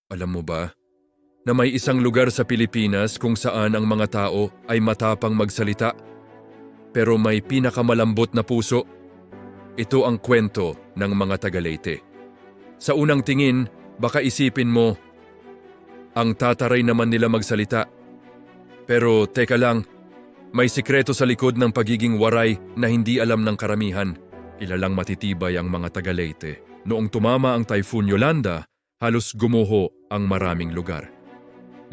Alam mo ba, na may isang lugar sa Pilipinas kung saan ang mga tao ay matapang magsalita, pero may pinakamalambot na puso? Ito ang kwento ng mga taga Leyte. Sa unang tingin, baka isipin mo, ang tataray naman nila magsalita. Pero teka lang, may sikreto sa likod ng pagiging waray na hindi alam ng karamihan. Kilalang matitibay ang mga taga Leyte. Noong tumama ang Typhoon Yolanda, halos gumuho ang maraming lugar.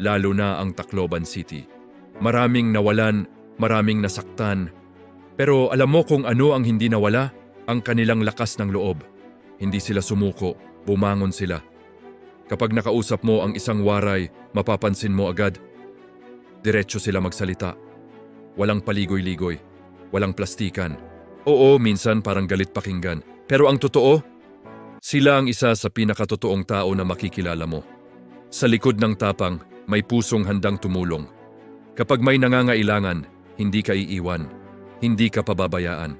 Lalo na ang Tacloban City. Maraming nawalan, maraming nasaktan. Pero alam mo kung ano ang hindi nawala? Ang kanilang lakas ng loob. Hindi sila sumuko, bumangon sila. Kapag nakausap mo ang isang waray, mapapansin mo agad. Diretso sila magsalita. Walang paligoy-ligoy, walang plastikan. Oo, minsan parang galit pakinggan. Pero ang totoo, sila ang isa sa pinakatotoong tao na makikilala mo. Sa likod ng tapang, may pusong handang tumulong. Kapag may nangangailangan, hindi ka iiwan. Hindi ka pababayaan.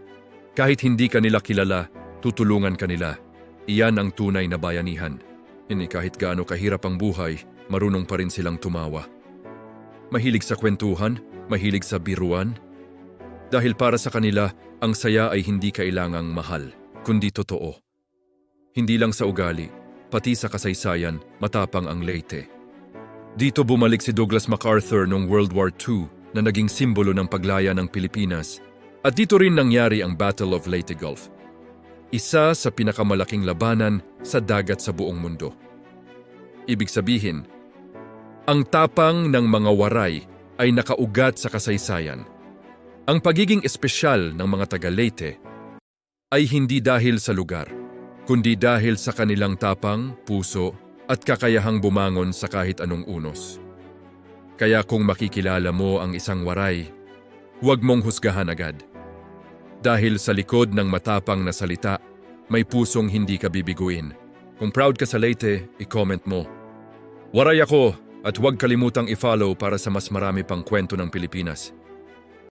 Kahit hindi ka nila kilala, tutulungan ka nila. Iyan ang tunay na bayanihan. Hindi kahit gaano kahirap ang buhay, marunong pa rin silang tumawa. Mahilig sa kwentuhan, mahilig sa biruan. Dahil para sa kanila, ang saya ay hindi kailangang mahal, kundi totoo. Hindi lang sa ugali, pati sa kasaysayan, matapang ang Leyte. Dito bumalik si Douglas MacArthur noong World War II na naging simbolo ng paglaya ng Pilipinas. At dito rin nangyari ang Battle of Leyte Gulf. Isa sa pinakamalaking labanan sa dagat sa buong mundo. Ibig sabihin, ang tapang ng mga waray ay nakaugat sa kasaysayan. Ang pagiging espesyal ng mga taga Leyte ay hindi dahil sa lugar, kundi dahil sa kanilang tapang, puso at kakayahang bumangon sa kahit anong unos. Kaya kung makikilala mo ang isang waray, huwag mong husgahan agad. Dahil sa likod ng matapang na salita, may pusong hindi ka bibiguin. Kung proud ka sa Leyte, i-comment mo. Waray ako at huwag kalimutang i-follow para sa mas marami pang kwento ng Pilipinas.